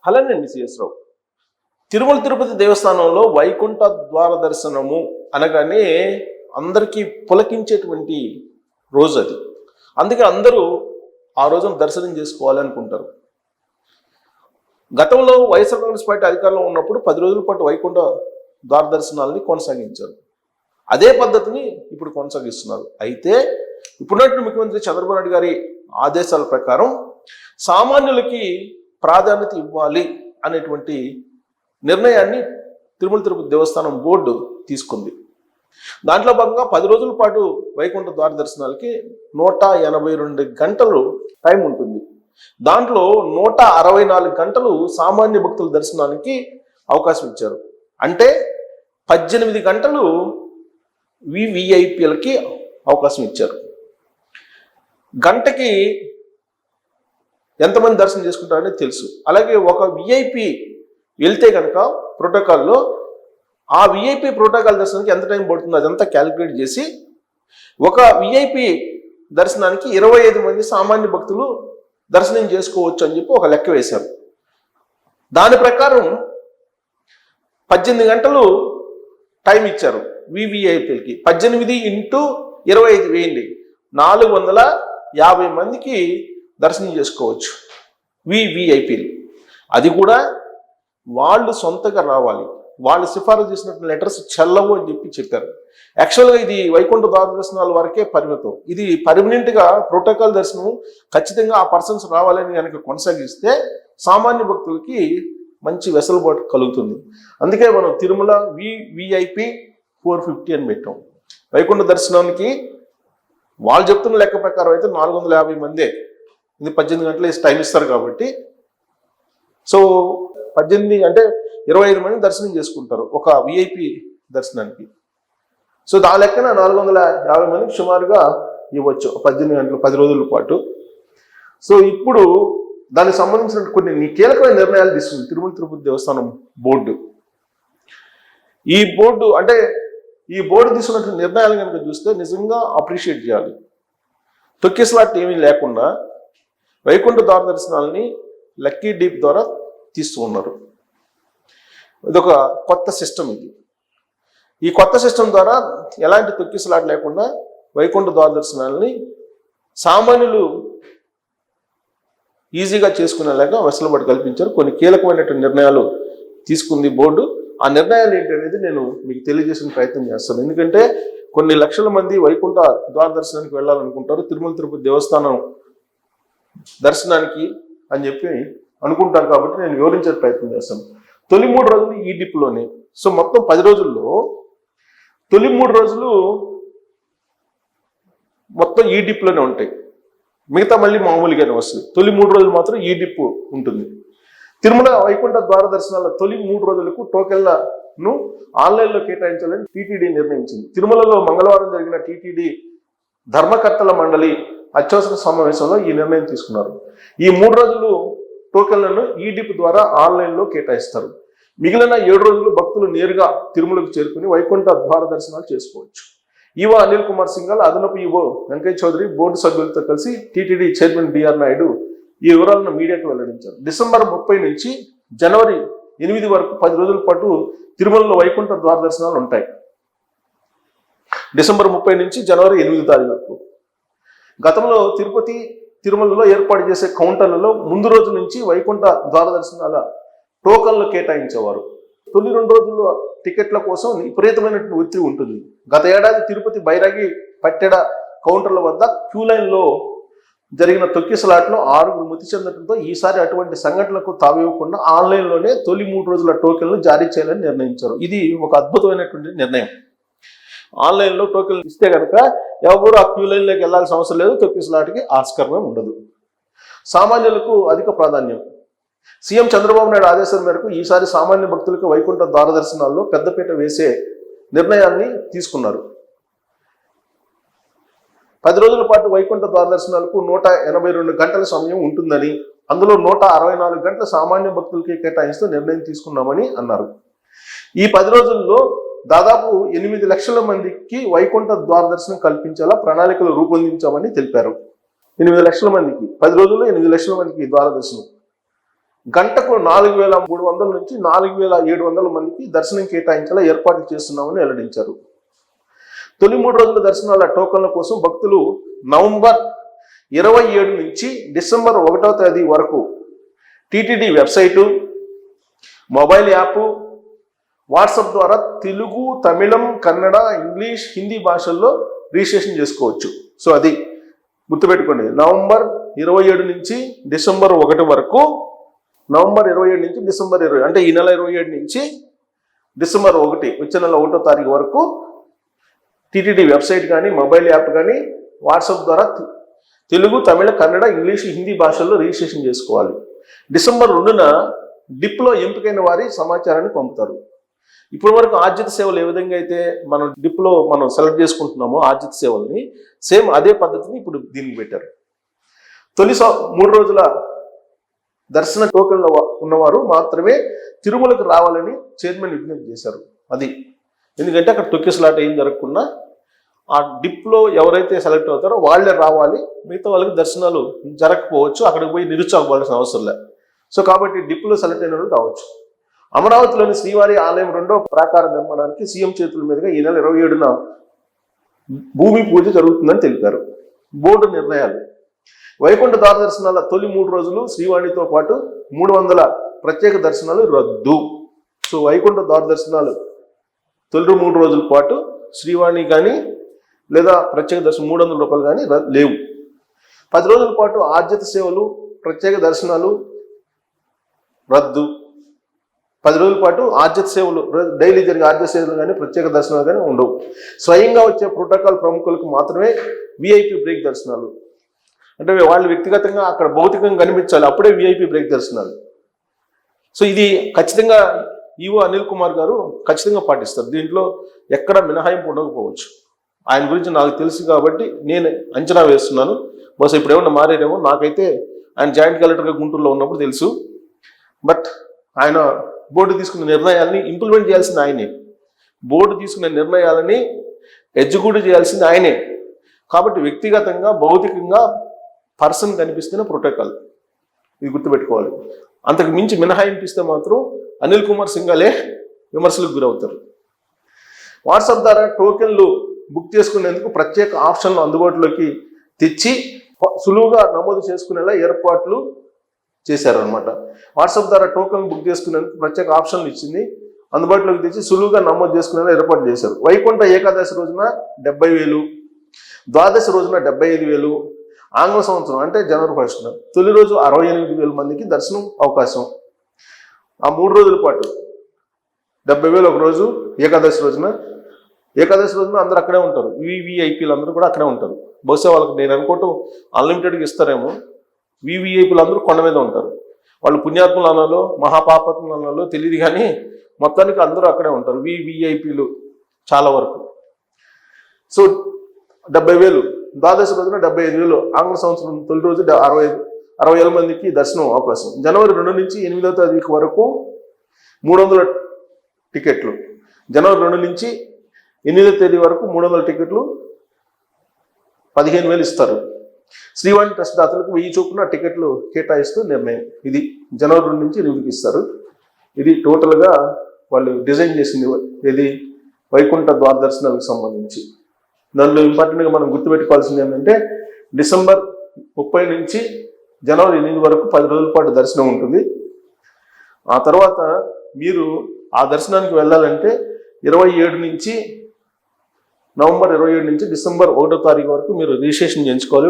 అలానే సిఎస్ రావు తిరుమల తిరుపతి దేవస్థానంలో వైకుంఠ ద్వార దర్శనము అనగానే అందరికీ పులకించేటువంటి రోజు అది. అందుకే అందరూ ఆ రోజున దర్శనం చేసుకోవాలనుకుంటారు. గతంలో వైఎస్ఆర్ కాంగ్రెస్ పార్టీ అధికారంలో ఉన్నప్పుడు 10 రోజుల పాటు వైకుంఠ ద్వార దర్శనాలని కొనసాగించారు. అదే పద్ధతిని ఇప్పుడు కొనసాగిస్తున్నారు. అయితే ఇప్పుడున్నటువంటి ముఖ్యమంత్రి చంద్రబాబు నాయుడు గారి ఆదేశాల ప్రకారం సామాన్యులకి ప్రాధాన్యత ఇవ్వాలి అనేటువంటి నిర్ణయాన్ని తిరుమల తిరుపతి దేవస్థానం బోర్డు తీసుకుంది. దాంట్లో భాగంగా 10 రోజుల పాటు వైకుంఠ ద్వార దర్శనాలకి 182 గంటలు టైం ఉంటుంది. దాంట్లో 164 గంటలు సామాన్య భక్తుల దర్శనానికి అవకాశం ఇచ్చారు. అంటే 18 గంటలు వివిఐపీలకి అవకాశం ఇచ్చారు. గంటకి ఎంతమంది దర్శనం చేసుకుంటారని తెలుసు. అలాగే ఒక విఐపి వెళ్తే కనుక ప్రోటోకాల్లో ఆ విఐపి ప్రోటోకాల్ దర్శనానికి ఎంత టైం పడుతుందో అదంతా క్యాలిక్యులేట్ చేసి ఒక విఐపి దర్శనానికి 25 మంది సామాన్య భక్తులు దర్శనం చేసుకోవచ్చు అని చెప్పి ఒక లెక్క వేశారు. దాని ప్రకారం 18 గంటలు టైం ఇచ్చారు వివిఐపీలకి. 18 × 25 వేయండి, 450 మందికి దర్శనం చేసుకోవచ్చు వివిఐపీలు. అది కూడా వాళ్ళు సొంతగా రావాలి, వాళ్ళు సిఫారసు చేసినటువంటి లెటర్స్ చెల్లవు అని చెప్పారు. యాక్చువల్గా ఇది వైకుంఠ ద్వార దర్శనాల వరకే పరిమితం. ఇది పర్మనెంట్గా ప్రోటోకాల్ దర్శనం ఖచ్చితంగా ఆ పర్సన్స్ రావాలని కనుక కొనసాగిస్తే సామాన్య భక్తులకి మంచి వెసులుబాటు కలుగుతుంది. అందుకే మనం తిరుమల వివిఐపి 450 అని పెట్టాం. వైకుంఠ దర్శనానికి వాళ్ళు చెప్తున్న లెక్క ప్రకారం అయితే 450 మందే. ఇది 18 గంటలు టైం ఇస్తారు కాబట్టి, సో 18 అంటే 25 మంది దర్శనం చేసుకుంటారు ఒక విఐపి దర్శనానికి. సో దాని లెక్కన 450 మందికి సుమారుగా ఇవ్వచ్చు 18 గంటలు 10 రోజుల పాటు. సో ఇప్పుడు దానికి సంబంధించిన కొన్ని కీలకమైన నిర్ణయాలు తీసుకుంది తిరుమల తిరుపతి దేవస్థానం బోర్డు. ఈ బోర్డు తీసుకున్న నిర్ణయాలు కనుక చూస్తే నిజంగా అప్రిషియేట్ చేయాలి. తొక్కిసలాట్ ఏమీ లేకుండా వైకుంఠ ద్వార దర్శనాలని లక్కీ డీప్ ద్వారా తీస్తూ ఉన్నారు. ఇదొక కొత్త సిస్టమ్. ఈ కొత్త సిస్టమ్ ద్వారా ఎలాంటి తొక్కిసలాట్ లేకుండా వైకుంఠ ద్వార దర్శనాలని సామాన్యులు ఈజీగా చేసుకునేలాగా వెసులుబాటు కల్పించారు. కొన్ని కీలకమైనటువంటి నిర్ణయాలు తీసుకుంది బోర్డు. ఆ నిర్ణయాలు ఏంటి అనేది నేను మీకు తెలియజేసిన ప్రయత్నం చేస్తాను. ఎందుకంటే కొన్ని లక్షల మంది వైకుంఠ ద్వార దర్శనానికి వెళ్ళాలనుకుంటారు, తిరుమల తిరుపతి దేవస్థానం దర్శనానికి అని చెప్పి అనుకుంటారు. కాబట్టి నేను వివరించే ప్రయత్నం చేస్తాను. తొలి 3 రోజులు ఈ డిప్లోనే. సో మొత్తం 10 రోజుల్లో తొలి 3 రోజులు మొత్తం ఈ డిప్లోనే ఉంటాయి, మిగతా మళ్ళీ మామూలుగానే వస్తుంది. తొలి 3 రోజులు మాత్రం ఈ డిప్ ఉంటుంది. తిరుమల వైకుంఠ ద్వార దర్శనాల తొలి 3 రోజులకు టోకెన్లను ఆన్లైన్లో కేటాయించాలని టీటీడీ నిర్ణయించింది. తిరుమలలో మంగళవారం జరిగిన టీటీడీ ధర్మకర్తల మండలి అత్యవసర సమావేశంలో ఈ నిర్ణయం తీసుకున్నారు. ఈ 3 రోజులు టోకెన్లను ఈ డిప్ ద్వారా ఆన్లైన్లో కేటాయిస్తారు. మిగిలిన 7 రోజులు భక్తులు నేరుగా తిరుమలకు చేరుకుని వైకుంఠ ద్వార దర్శనాలు చేసుకోవచ్చు. ఈవో అనిల్ కుమార్ సింఘాల్, అదనపు ఈవో వెంకయ్య చౌదరి బోర్డు సభ్యులతో కలిసి టీటీడీ చైర్మన్ బిఆర్ నాయుడు ఈ వివరాలను మీడియాకు వెల్లడించారు. డిసెంబర్ 30 నుంచి జనవరి 8 వరకు 10 రోజుల పాటు తిరుమలలో వైకుంఠ ద్వార దర్శనాలు ఉంటాయి. డిసెంబర్ 30 నుంచి జనవరి 8 తారీఖు వరకు. గతంలో తిరుమలలో ఏర్పాటు చేసే కౌంటర్లలో ముందు రోజు నుంచి వైకుంఠ ద్వార దర్శనాల టోకన్లు కేటాయించేవారు. తొలి 2 రోజుల్లో టికెట్ల కోసం విపరీతమైనటువంటి ఒత్తిడి ఉంటుంది. గత ఏడాది తిరుపతి బైరాగి పట్టెడ కౌంటర్ల వద్ద క్యూ లైన్లో జరిగిన తొక్కిసలాట్లో 6 మృతి చెందడంతో ఈసారి అటువంటి సంఘటనలకు తావివ్వకుండా ఆన్లైన్లోనే తొలి 3 రోజుల టోకెన్లు జారీ చేయాలని నిర్ణయించారు. ఇది ఒక అద్భుతమైనటువంటి నిర్ణయం. ఆన్లైన్లో టోకెన్లు ఇస్తే కనుక ఎవరు ఆ క్యూ లైన్లోకి వెళ్లాల్సిన అవసరం లేదు, తొక్కిసలాటికి ఆస్కారమే ఉండదు. సామాన్యులకు అధిక ప్రాధాన్యం. సీఎం చంద్రబాబు నాయుడు ఆదేశాల మేరకు ఈసారి సామాన్య భక్తులకు వైకుంఠ ద్వార దర్శనాల్లో పెద్దపీట వేసే నిర్ణయాన్ని తీసుకున్నారు. 10 రోజుల పాటు వైకుంఠ ద్వార దర్శనాలకు 182 గంటల సమయం ఉంటుందని, అందులో 164 గంటల సామాన్య భక్తులకి కేటాయిస్తూ నిర్ణయం తీసుకున్నామని అన్నారు. ఈ 10 రోజుల్లో దాదాపు 8 లక్షల మందికి వైకుంఠ ద్వార దర్శనం కల్పించేలా ప్రణాళికలు రూపొందించామని తెలిపారు. 8 లక్షల మందికి 10 రోజుల్లో 8 లక్షల మందికి ద్వార దర్శనం. గంటకు 4,300 నుంచి 4,700 మందికి దర్శనం కేటాయించేలా ఏర్పాట్లు చేస్తున్నామని వెల్లడించారు. తొలి 3 రోజుల దర్శనాల టోకన్ల కోసం భక్తులు నవంబర్ 27 నుంచి డిసెంబర్ 1వ తేదీ వరకు TTD website, mobile app, WhatsApp ద్వారా తెలుగు, తమిళం, కన్నడ, ఇంగ్లీష్, హిందీ భాషల్లో రిజిస్ట్రేషన్ చేసుకోవచ్చు. సో అది గుర్తుపెట్టుకోండి. నవంబర్ 27 నుంచి డిసెంబర్ 1 వరకు, నవంబర్ 27 నుంచి డిసెంబర్ 20 అంటే ఈ నెల 27 నుంచి డిసెంబర్ 1 వచ్చే నెల 1వ తారీఖు వరకు టీటీడీ వెబ్సైట్ కానీ, మొబైల్ యాప్ కానీ, వాట్సాప్ ద్వారా తెలుగు, తమిళ, కన్నడ, ఇంగ్లీష్, హిందీ భాషల్లో రిజిస్ట్రేషన్ చేసుకోవాలి. డిసెంబర్ 2న డిప్లో ఎంపికైన వారి సమాచారాన్ని పంపుతారు. ఇప్పటి వరకు ఆర్జిత సేవలు ఏ విధంగా అయితే మనం డిప్లో సెలెక్ట్ చేసుకుంటున్నామో ఆర్జిత సేవల్ని, సేమ్ అదే పద్ధతిని ఇప్పుడు దీనికి పెట్టారు. తొలి 3 రోజుల దర్శన టోకెన్లో ఉన్నవారు మాత్రమే తిరుమలకు రావాలని చైర్మన్ విజ్ఞప్తి చేశారు. అది ఎందుకంటే అక్కడ తొక్కిసలాట ఏం జరగకుండా ఆ డిప్లో ఎవరైతే సెలెక్ట్ అవుతారో వాళ్ళే రావాలి, మిగతా వాళ్ళకి దర్శనాలు జరగకపోవచ్చు, అక్కడికి పోయి నిరుత్సాహపడాల్సిన అవసరం లేదు. సో కాబట్టి డిప్లో సెలెక్ట్ అయిన వాళ్ళు రావచ్చు. అమరావతిలోని శ్రీవారి ఆలయం 2వ ప్రాకార నిర్మాణానికి సీఎం చేతుల మీదుగా ఈ నెల 27న భూమి పూజ జరుగుతుందని తెలిపారు. బోర్డు నిర్ణయాలు. వైకుంఠ ద్వార దర్శనాల తొలి 3 రోజులు శ్రీవాణితో పాటు 300 ప్రత్యేక దర్శనాలు రద్దు. సో వైకుంఠ ద్వార దర్శనాలు తొలి 3 రోజుల పాటు శ్రీవాణి కానీ లేదా ప్రత్యేక దర్శనం 300 రూపాయలు కానీ లేవు. 10 రోజుల పాటు ఆర్జిత సేవలు, ప్రత్యేక దర్శనాలు రద్దు. 10 రోజుల పాటు ఆర్జిత సేవలు, డైలీ జరిగే ఆర్జిత సేవలు కానీ ప్రత్యేక దర్శనాలు కానీ ఉండవు. స్వయంగా వచ్చే ప్రోటోకాల్ ప్రముఖులకు మాత్రమే విఐపి బ్రేక్ దర్శనాలు. అంటే వాళ్ళు వ్యక్తిగతంగా అక్కడ భౌతికంగా కనిపించాలి, అప్పుడే విఐపి బ్రేక్ దర్శనాలు. సో ఇది ఖచ్చితంగా ఈవో అనిల్ కుమార్ గారు ఖచ్చితంగా పాటిస్తారు. దీంట్లో ఎక్కడ మినహాయింపు ఉండకపోవచ్చు. ఆయన గురించి నాకు తెలుసు కాబట్టి నేను అంచనా వేస్తున్నాను. బహుశా ఇప్పుడు ఏమన్నా మారేమో, నాకైతే ఆయన జాయింట్ కలెక్టర్గా గుంటూరులో ఉన్నప్పుడు తెలుసు. బట్ ఆయన బోర్డు తీసుకున్న నిర్ణయాలని ఇంప్లిమెంట్ చేయాల్సింది ఆయనే. బోర్డు తీసుకున్న నిర్ణయాలని ఎగ్జిక్యూట్ చేయాల్సింది ఆయనే. కాబట్టి వ్యక్తిగతంగా భౌతికంగా పర్సన్ కనిపిస్తేనే ప్రోటోకాల్, ఇది గుర్తుపెట్టుకోవాలి. అంతకు మించి మినహాయింపిస్తే మాత్రం అనిల్ కుమార్ సింఘాలే విమర్శలకు గురవుతారు. వాట్సాప్ ద్వారా టోకెన్లు బుక్ చేసుకునేందుకు ప్రత్యేక ఆప్షన్లు అందుబాటులోకి తెచ్చి సులువుగా నమోదు చేసుకునేలా ఏర్పాట్లు చేశారనమాట. వాట్సాప్ ద్వారా టోకెన్ బుక్ చేసుకునేందుకు ప్రత్యేక ఆప్షన్లు ఇచ్చింది, అందుబాటులోకి తెచ్చి సులువుగా నమోదు చేసుకునేలా ఏర్పాటు చేశారు. వైకుంఠ ఏకాదశి రోజున 70,000, ద్వాదశి రోజున 75,000, ఆంగ్ల సంవత్సరం అంటే జనవరి 1న తొలి రోజు 68,000 మందికి దర్శనం అవకాశం. ఆ 3 రోజుల పాటు 70,000 ఒక రోజు ఏకాదశి రోజున. ఏకాదశి రోజున అందరూ అక్కడే ఉంటారు, వివిఐపీలు అందరూ కూడా అక్కడే ఉంటారు. బహుశా వాళ్ళకి నేను అనుకోవటం అన్లిమిటెడ్గా ఇస్తారేమో. వివిఐపీలు అందరూ కొండ మీద ఉంటారు. వాళ్ళు పుణ్యాత్ములు అనాలో మహాపాపత్ములు అనాలో తెలియదు, కానీ మొత్తానికి అందరూ అక్కడే ఉంటారు వివిఐపీలు చాలా వరకు. సో 70,000, ద్వాదశి రోజున 75,000, ఆంగ్ల సంవత్సరం తొలి రోజు 60,000 మందికి దర్శనం అవకాశం. జనవరి 2 నుంచి 8వ తారీఖు వరకు 300 టికెట్లు. జనవరి 2 నుంచి 8వ తేదీ వరకు 300 టికెట్లు 15,000 ఇస్తారు. శ్రీవాణి ట్రస్ట్ దాతలకు 1000 చొప్పున టికెట్లు కేటాయిస్తూ నిర్ణయం. ఇది జనవరి 2 నుంచి 8కి ఇస్తారు. ఇది టోటల్గా వాళ్ళు డిజైన్ చేసింది, ఇది వైకుంఠ ద్వార దర్శనాలకు సంబంధించి. దాంట్లో ఇంపార్టెంట్గా మనం గుర్తుపెట్టుకోవాల్సింది ఏంటంటే డిసెంబర్ 30 నుంచి జనవరి 8 వరకు 10 రోజుల పాటు దర్శనం ఉంటుంది. ఆ తర్వాత మీరు ఆ దర్శనానికి వెళ్ళాలంటే 27 నుంచి నవంబర్ 27 నుంచి డిసెంబర్ 1వ తారీఖు వరకు మీరు రిజిస్ట్రేషన్ చేసుకోవాలి.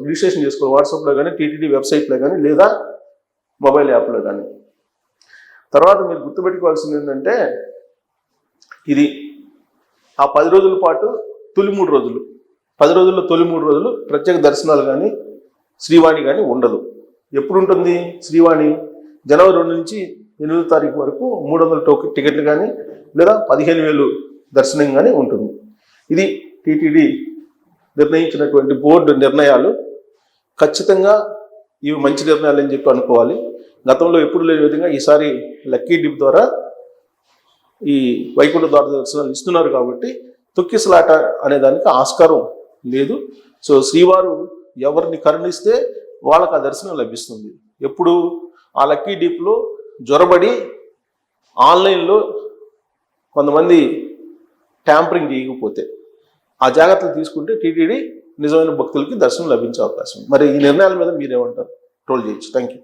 రిజిస్ట్రేషన్ చేసుకోవాలి వాట్సాప్లో కానీ, టీటీడీ వెబ్సైట్లో కానీ, లేదా మొబైల్ యాప్లో కానీ. తర్వాత మీరు గుర్తుపెట్టుకోవాల్సింది ఏంటంటే ఇది ఆ 10 రోజుల పాటు తొలి 3 రోజులు, 10 రోజుల్లో తొలి 3 రోజులు ప్రత్యేక దర్శనాలు కానీ శ్రీవాణి కానీ ఉండదు. ఎప్పుడు ఉంటుంది శ్రీవాణి? జనవరి 2 నుంచి 8వ తారీఖు వరకు 300 టికెట్లు కానీ లేదా 15,000 దర్శనం కానీ ఉంటుంది. ఇది టీటీడీ నిర్ణయించినటువంటి బోర్డు నిర్ణయాలు. ఖచ్చితంగా ఇవి మంచి నిర్ణయాలు అని చెప్పి అనుకోవాలి. గతంలో ఎప్పుడు లేని విధంగా ఈసారి లక్కీ డిప్ ద్వారా ఈ వైకుంఠ ద్వార దర్శనాలు ఇస్తున్నారు కాబట్టి తొక్కిసలాట అనే దానికి ఆస్కారం లేదు. సో శ్రీవారు ఎవరిని కరుణిస్తే వాళ్ళకి ఆ దర్శనం లభిస్తుంది. ఎప్పుడు ఆ లక్కీ డీప్లో జ్వరబడి ఆన్లైన్లో కొంతమంది ట్యాంపరింగ్ చేయకపోతే ఆ జాగ్రత్తలు తీసుకుంటే టీటీడీ నిజమైన భక్తులకి దర్శనం లభించే అవకాశం ఉంది. మరి ఈ నిర్ణయాల మీద మీరేమంటారు? ట్రోల్ చేయొచ్చు. Thank you.